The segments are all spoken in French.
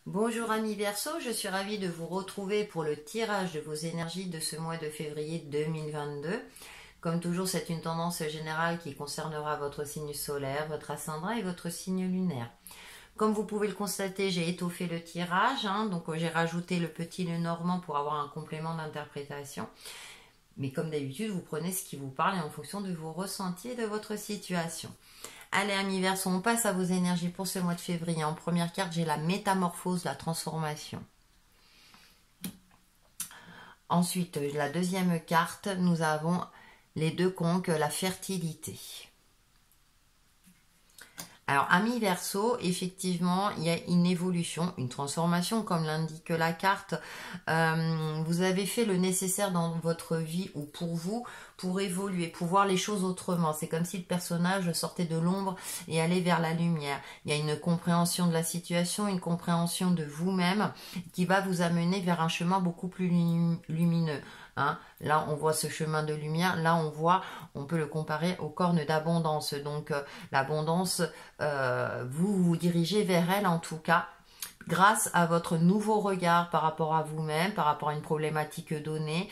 Bonjour amis Verseau, je suis ravie de vous retrouver pour le tirage de vos énergies de ce mois de février 2022. Comme toujours, c'est une tendance générale qui concernera votre signe solaire, votre ascendant et votre signe lunaire. Comme vous pouvez le constater, j'ai étoffé le tirage, donc j'ai rajouté le petit Lenormand pour avoir un complément d'interprétation. Mais comme d'habitude, vous prenez ce qui vous parle et en fonction de vos ressentis et de votre situation. Allez, amis Verseau, on passe à vos énergies pour ce mois de février. En première carte, j'ai la métamorphose, la transformation. Ensuite, la deuxième carte, nous avons les deux conques, la fertilité. Alors, amis Verseau, effectivement, il y a une évolution, une transformation, comme l'indique la carte. Vous avez fait le nécessaire dans votre vie ou pour vous, pour évoluer, pour voir les choses autrement. C'est comme si le personnage sortait de l'ombre et allait vers la lumière. Il y a une compréhension de la situation, une compréhension de vous-même qui va vous amener vers un chemin beaucoup plus lumineux. Là, on voit ce chemin de lumière. Là, on peut le comparer aux cornes d'abondance. Donc, l'abondance, vous vous dirigez vers elle en tout cas, grâce à votre nouveau regard par rapport à vous-même, par rapport à une problématique donnée.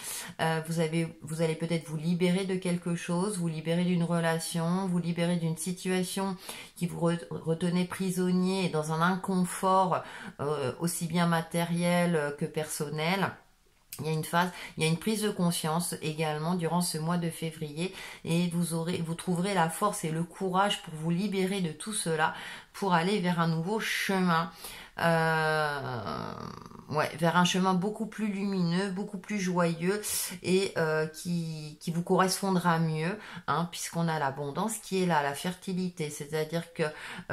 Vous allez peut-être vous libérer de quelque chose, vous libérer d'une relation, vous libérer d'une situation qui vous retenait prisonnier et dans un inconfort aussi bien matériel que personnel. Il y a une prise de conscience également durant ce mois de février et vous trouverez la force et le courage pour vous libérer de tout cela pour aller vers un nouveau chemin. Vers un chemin beaucoup plus lumineux, beaucoup plus joyeux et qui vous correspondra mieux, puisqu'on a l'abondance qui est là, la fertilité, c'est-à-dire que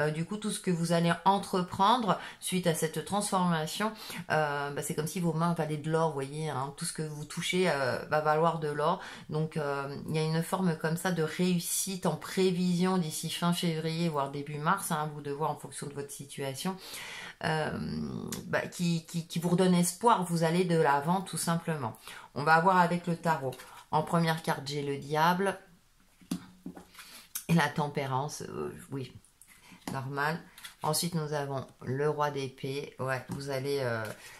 du coup tout ce que vous allez entreprendre suite à cette transformation, c'est comme si vos mains valaient de l'or, vous voyez, tout ce que vous touchez va valoir de l'or, donc il y a une forme comme ça de réussite en prévision d'ici fin février, voire début mars, vous de voir en fonction de votre situation. Qui vous redonne espoir, vous allez de l'avant tout simplement. On va voir avec le tarot. En première carte, j'ai le diable et la tempérance, oui, normal. Ensuite, nous avons le roi d'épée, vous allez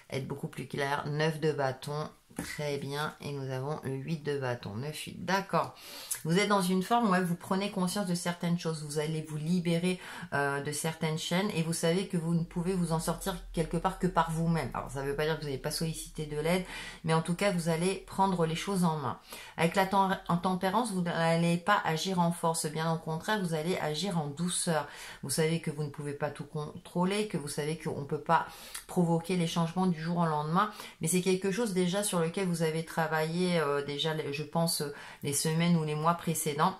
être beaucoup plus clair. 9 de bâton, très bien. Et nous avons le 8 de bâton, 9-8, d'accord. Vous êtes dans une forme où vous prenez conscience de certaines choses. Vous allez vous libérer de certaines chaînes et vous savez que vous ne pouvez vous en sortir quelque part que par vous-même. Alors, ça ne veut pas dire que vous n'allez pas solliciter de l'aide, mais en tout cas, vous allez prendre les choses en main. Avec la tempérance, vous n'allez pas agir en force. Bien au contraire, vous allez agir en douceur. Vous savez que vous ne pouvez pas tout contrôler, que vous savez qu'on ne peut pas provoquer les changements du jour au lendemain, mais c'est quelque chose déjà sur lequel vous avez travaillé déjà, je pense, les semaines ou les mois précédents,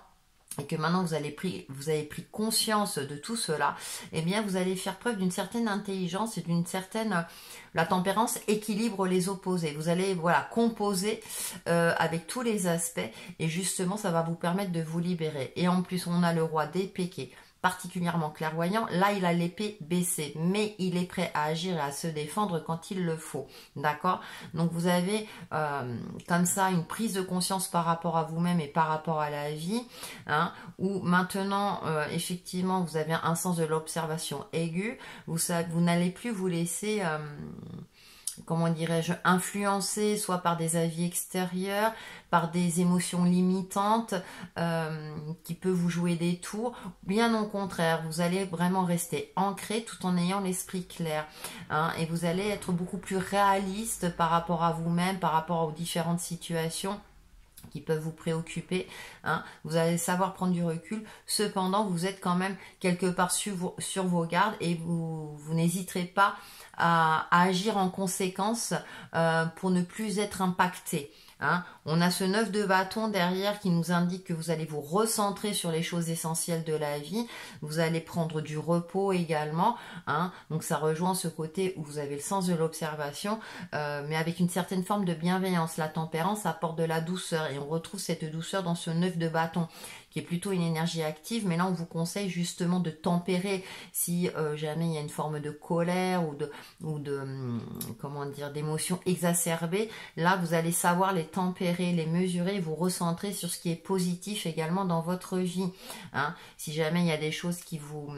et que maintenant vous avez pris conscience de tout cela, eh bien vous allez faire preuve d'une certaine intelligence et d'une certaine... La tempérance équilibre les opposés. Vous allez composer avec tous les aspects et justement ça va vous permettre de vous libérer. Et en plus on a le roi d'épée qui est particulièrement clairvoyant. Là, il a l'épée baissée, mais il est prêt à agir et à se défendre quand il le faut. D'accord? Donc, vous avez comme ça une prise de conscience par rapport à vous-même et par rapport à la vie, où maintenant, effectivement, vous avez un sens de l'observation aiguë. Vous n'allez plus vous laisser... comment dirais-je, influencé soit par des avis extérieurs, par des émotions limitantes qui peuvent vous jouer des tours. Bien au contraire, vous allez vraiment rester ancré tout en ayant l'esprit clair. Et vous allez être beaucoup plus réaliste par rapport à vous-même, par rapport aux différentes situations qui peuvent vous préoccuper, vous allez savoir prendre du recul, cependant vous êtes quand même quelque part sur vos gardes et vous n'hésiterez pas à agir en conséquence pour ne plus être impacté. On a ce 9 de bâton derrière qui nous indique que vous allez vous recentrer sur les choses essentielles de la vie. Vous allez prendre du repos également. Donc ça rejoint ce côté où vous avez le sens de l'observation, mais avec une certaine forme de bienveillance. La tempérance apporte de la douceur et on retrouve cette douceur dans ce 9 de bâton qui est plutôt une énergie active, mais là on vous conseille justement de tempérer si jamais il y a une forme de colère ou de comment dire, d'émotions exacerbées. Là vous allez savoir les tempérer, les mesurer, vous recentrer sur ce qui est positif également dans votre vie, hein. Si jamais il y a des choses qui vous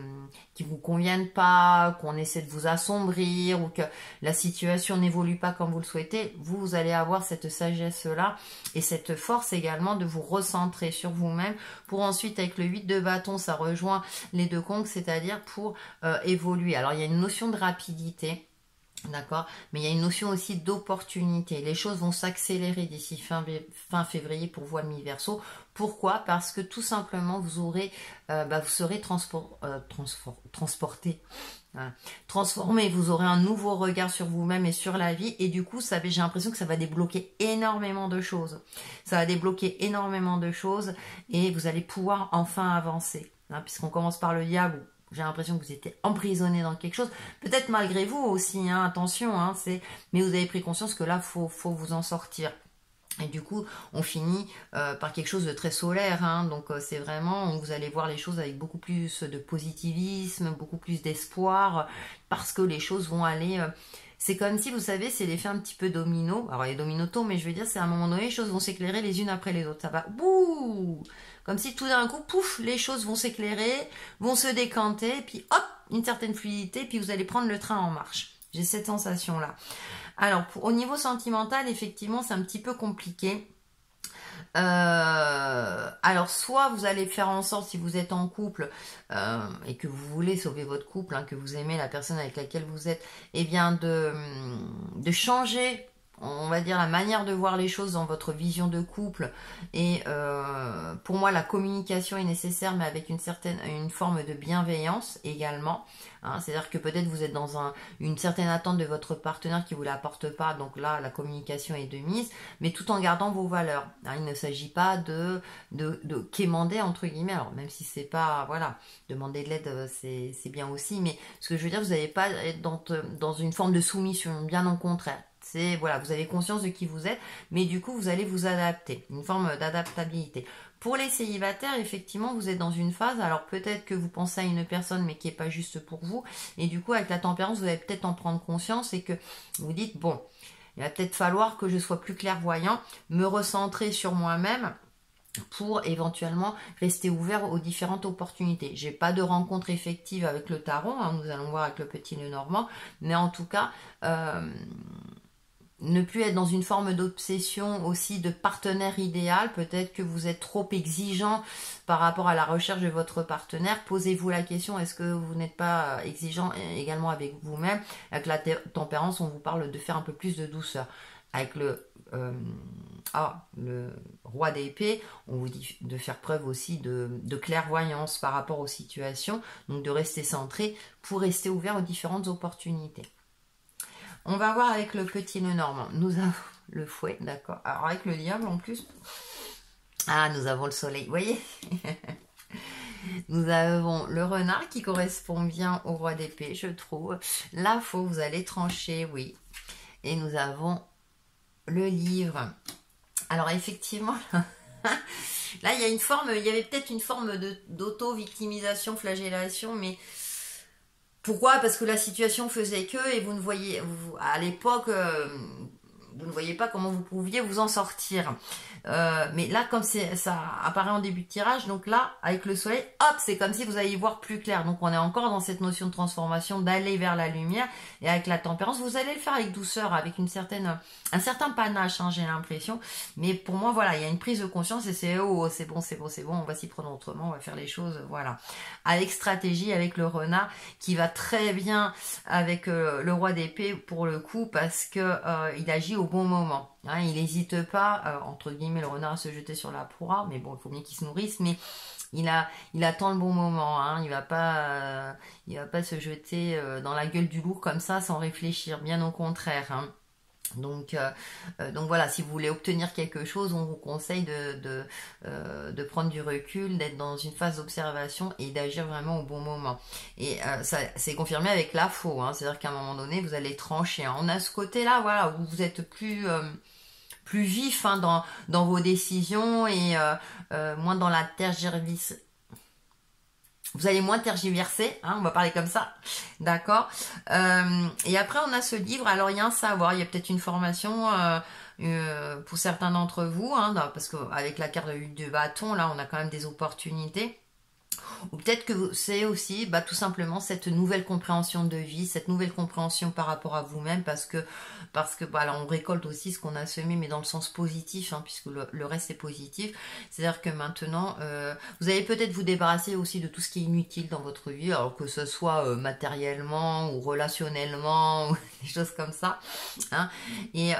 conviennent pas, qu'on essaie de vous assombrir ou que la situation n'évolue pas comme vous le souhaitez, vous allez avoir cette sagesse là et cette force également de vous recentrer sur vous-même pour ensuite, avec le 8 de bâton, ça rejoint les 2 conques, c'est-à-dire pour évoluer. Alors il y a une notion de rapidité, d'accord, mais il y a une notion aussi d'opportunité. Les choses vont s'accélérer d'ici fin février pour vous, amis Verseau. Pourquoi? Parce que tout simplement vous aurez vous serez transporté, voilà, transformé, vous aurez un nouveau regard sur vous-même et sur la vie, et du coup j'ai l'impression que ça va débloquer énormément de choses. Ça va débloquer énormément de choses et vous allez pouvoir enfin avancer, hein, puisqu'on commence par le diable. J'ai l'impression que vous étiez emprisonné dans quelque chose, peut-être malgré vous aussi, hein, attention, hein, mais vous avez pris conscience que là, faut vous en sortir. Et du coup, on finit par quelque chose de très solaire, hein, donc c'est vraiment, vous allez voir les choses avec beaucoup plus de positivisme, beaucoup plus d'espoir, parce que les choses vont aller... c'est comme si, vous savez, c'est l'effet un petit peu domino. Alors, les dominotos, mais je veux dire, c'est à un moment donné, les choses vont s'éclairer les unes après les autres. Ça va, bouh, comme si tout d'un coup, pouf, les choses vont s'éclairer, vont se décanter, puis hop, une certaine fluidité, puis vous allez prendre le train en marche. J'ai cette sensation-là. Alors, au niveau sentimental, effectivement, c'est un petit peu compliqué. Alors, soit vous allez faire en sorte, si vous êtes en couple et que vous voulez sauver votre couple, hein, que vous aimez la personne avec laquelle vous êtes, eh bien de changer, on va dire, la manière de voir les choses dans votre vision de couple. Et pour moi, la communication est nécessaire, mais avec une forme de bienveillance également, hein. C'est-à-dire que peut-être vous êtes dans une certaine attente de votre partenaire qui vous l'apporte pas, donc là la communication est de mise, mais tout en gardant vos valeurs, hein. Il ne s'agit pas de quémander entre guillemets, alors même si c'est pas, voilà, demander de l'aide c'est bien aussi, mais ce que je veux dire, vous n'allez pas être dans une forme de soumission, bien au contraire. C'est, voilà, vous avez conscience de qui vous êtes, mais du coup, vous allez vous adapter, une forme d'adaptabilité. Pour les célibataires, effectivement, vous êtes dans une phase, alors peut-être que vous pensez à une personne, mais qui n'est pas juste pour vous, et du coup, avec la tempérance, vous allez peut-être en prendre conscience et que vous dites, bon, il va peut-être falloir que je sois plus clairvoyant, me recentrer sur moi-même, pour éventuellement rester ouvert aux différentes opportunités. J'ai pas de rencontre effective avec le tarot, hein, nous allons voir avec le petit nœud normand, mais en tout cas, ne plus être dans une forme d'obsession aussi de partenaire idéal. Peut-être que vous êtes trop exigeant par rapport à la recherche de votre partenaire. Posez-vous la question, est-ce que vous n'êtes pas exigeant également avec vous-même? Avec la tempérance, on vous parle de faire un peu plus de douceur. Avec le roi d'épée, on vous dit de faire preuve aussi de clairvoyance par rapport aux situations, donc de rester centré pour rester ouvert aux différentes opportunités. On va voir avec le petit nœud normand. Nous avons le fouet, d'accord. Alors avec le diable en plus. Ah, nous avons le soleil, vous voyez. Nous avons le renard qui correspond bien au roi d'épée, je trouve. La faux, vous allez trancher, oui. Et nous avons le livre. Alors effectivement, là il y a une forme, il y avait peut-être une forme d'auto-victimisation, flagellation, mais pourquoi? Parce que la situation faisait que, et vous ne voyez, à l'époque, vous ne voyez pas comment vous pouviez vous en sortir. Mais là, comme ça apparaît en début de tirage, donc là, avec le soleil, hop, c'est comme si vous alliez voir plus clair. Donc on est encore dans cette notion de transformation, d'aller vers la lumière. Et avec la tempérance, vous allez le faire avec douceur, avec un certain panache, hein, j'ai l'impression. Mais pour moi, voilà, il y a une prise de conscience et c'est c'est bon, on va s'y prendre autrement, on va faire les choses, voilà. Avec stratégie, avec le renard, qui va très bien avec le roi d'épée pour le coup, parce que il agit au bon moment. Hein, il n'hésite pas, entre guillemets, le renard à se jeter sur la proie, mais bon, il faut bien qu'il se nourrisse, mais il attend le bon moment, hein, il va pas se jeter dans la gueule du loup comme ça sans réfléchir, bien au contraire, hein. Donc voilà, si vous voulez obtenir quelque chose, on vous conseille de prendre du recul, d'être dans une phase d'observation et d'agir vraiment au bon moment. Et ça c'est confirmé avec la faux, hein, c'est-à-dire qu'à un moment donné, vous allez trancher, hein. On a ce côté-là, voilà, où vous êtes plus plus vif hein, dans vos décisions et moins dans la tergiversation. Vous allez moins tergiverser, hein, on va parler comme ça, d'accord. Et après, on a ce livre. Alors, il y a un savoir, il y a peut-être une formation pour certains d'entre vous, hein, parce qu'avec la carte de bâton, là, on a quand même des opportunités. Ou peut-être que c'est aussi tout simplement cette nouvelle compréhension de vie, cette nouvelle compréhension par rapport à vous-même, parce que là, on récolte aussi ce qu'on a semé, mais dans le sens positif, hein, puisque le reste est positif. C'est-à-dire que maintenant, vous allez peut-être vous débarrasser aussi de tout ce qui est inutile dans votre vie, alors que ce soit matériellement ou relationnellement, ou des choses comme ça. Hein. Et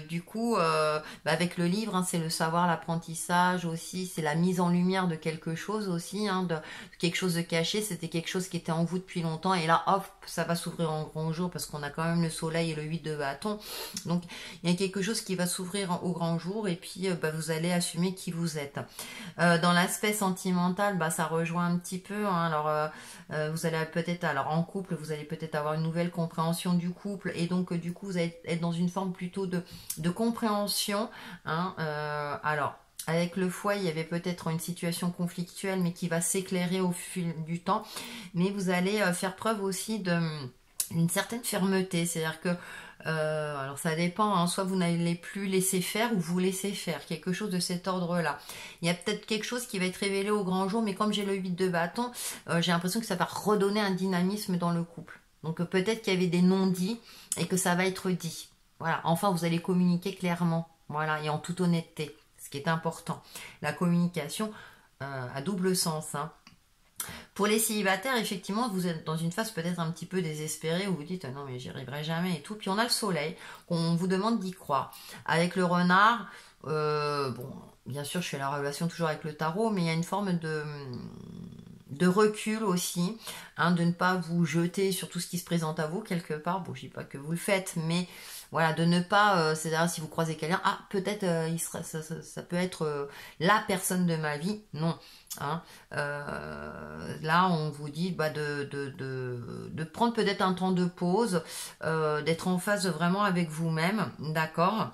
du coup, avec le livre, hein, c'est le savoir, l'apprentissage aussi, c'est la mise en lumière de quelque chose aussi, hein, de quelque chose de caché, c'était quelque chose qui était en vous depuis longtemps et là hop ça va s'ouvrir en grand jour parce qu'on a quand même le soleil et le 8 de bâton, donc il y a quelque chose qui va s'ouvrir au grand jour et puis vous allez assumer qui vous êtes. Dans l'aspect sentimental, ça rejoint un petit peu, hein, alors vous allez peut-être, alors en couple vous allez peut-être avoir une nouvelle compréhension du couple et donc du coup vous allez être dans une forme plutôt de compréhension, hein, alors avec le foie, il y avait peut-être une situation conflictuelle, mais qui va s'éclairer au fil du temps. Mais vous allez faire preuve aussi d'une certaine fermeté. C'est-à-dire que, alors ça dépend, hein, soit vous n'allez plus laisser faire ou vous laissez faire. Quelque chose de cet ordre-là. Il y a peut-être quelque chose qui va être révélé au grand jour, mais comme j'ai le 8 de bâton, j'ai l'impression que ça va redonner un dynamisme dans le couple. Donc peut-être qu'il y avait des non-dits et que ça va être dit. Voilà, enfin vous allez communiquer clairement. Voilà, et en toute honnêteté. Ce qui est important. La communication à double sens. Hein. Pour les célibataires, effectivement, vous êtes dans une phase peut-être un petit peu désespérée où vous dites non mais j'y arriverai jamais et tout. Puis on a le soleil, on vous demande d'y croire. Avec le renard, bon, bien sûr je fais la relation toujours avec le tarot, mais il y a une forme de recul aussi, hein, de ne pas vous jeter sur tout ce qui se présente à vous quelque part. Bon, je dis pas que vous le faites, mais voilà, de ne pas, c'est-à-dire si vous croisez quelqu'un, ah peut-être ça peut être la personne de ma vie, non. Hein. Là, on vous dit de prendre peut-être un temps de pause, d'être en phase vraiment avec vous-même, d'accord.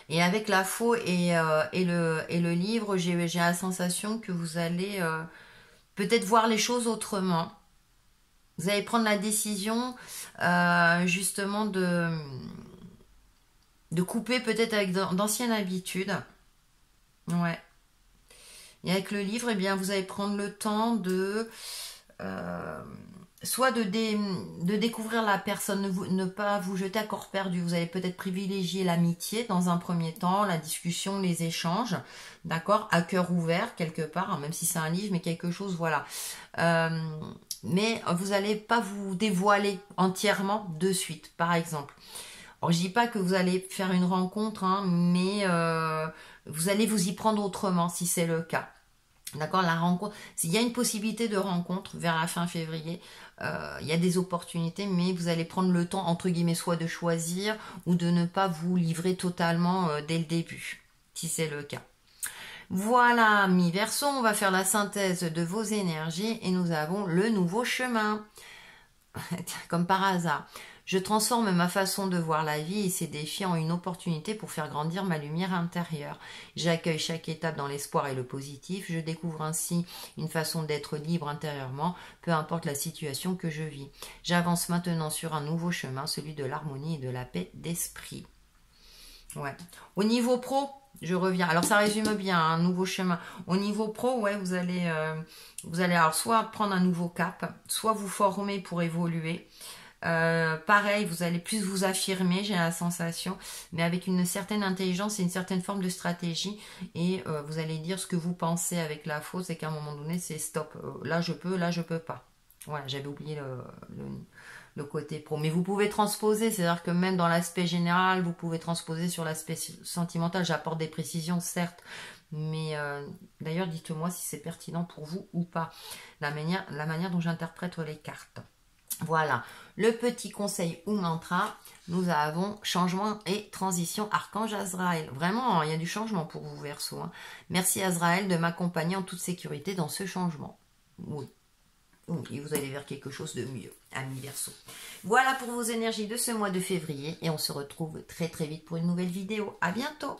Et avec la faux et le livre, j'ai la sensation que vous allez peut-être voir les choses autrement. Vous allez prendre la décision justement de couper peut-être avec d'anciennes habitudes. Ouais. Et avec le livre, eh bien, vous allez prendre le temps de soit de découvrir la personne, ne pas vous jeter à corps perdu. Vous allez peut-être privilégier l'amitié dans un premier temps, la discussion, les échanges, d'accord, à cœur ouvert quelque part, hein, même si c'est un livre, mais quelque chose, voilà. Mais vous n'allez pas vous dévoiler entièrement de suite, par exemple. Alors, je dis pas que vous allez faire une rencontre, hein, mais vous allez vous y prendre autrement si c'est le cas. D'accord, la rencontre, s'il y a une possibilité de rencontre vers la fin février, il y a des opportunités, mais vous allez prendre le temps, entre guillemets, soit de choisir ou de ne pas vous livrer totalement dès le début, si c'est le cas. Voilà, mi-verso, on va faire la synthèse de vos énergies et nous avons le nouveau chemin. Comme par hasard. Je transforme ma façon de voir la vie et ses défis en une opportunité pour faire grandir ma lumière intérieure. J'accueille chaque étape dans l'espoir et le positif. Je découvre ainsi une façon d'être libre intérieurement, peu importe la situation que je vis. J'avance maintenant sur un nouveau chemin, celui de l'harmonie et de la paix d'esprit. Ouais. Au niveau pro, je reviens. Alors ça résume bien, un nouveau chemin. Au niveau pro, ouais, vous allez alors soit prendre un nouveau cap, soit vous former pour évoluer. Pareil, vous allez plus vous affirmer, j'ai la sensation, mais avec une certaine intelligence et une certaine forme de stratégie. Et vous allez dire ce que vous pensez avec la fausse, et qu'à un moment donné, c'est stop. Là, je peux pas. Voilà, j'avais oublié le côté pro. Mais vous pouvez transposer, c'est-à-dire que même dans l'aspect général, vous pouvez transposer sur l'aspect sentimental. J'apporte des précisions, certes, mais d'ailleurs, dites-moi si c'est pertinent pour vous ou pas, la manière dont j'interprète les cartes. Voilà, le petit conseil ou mantra, nous avons changement et transition, Archange Azraël. Vraiment, il y a du changement pour vous, Verseau. Hein. Merci Azraël de m'accompagner en toute sécurité dans ce changement. Oui. et vous allez vers quelque chose de mieux, amis Verseau. Voilà pour vos énergies de ce mois de février et on se retrouve très très vite pour une nouvelle vidéo. À bientôt!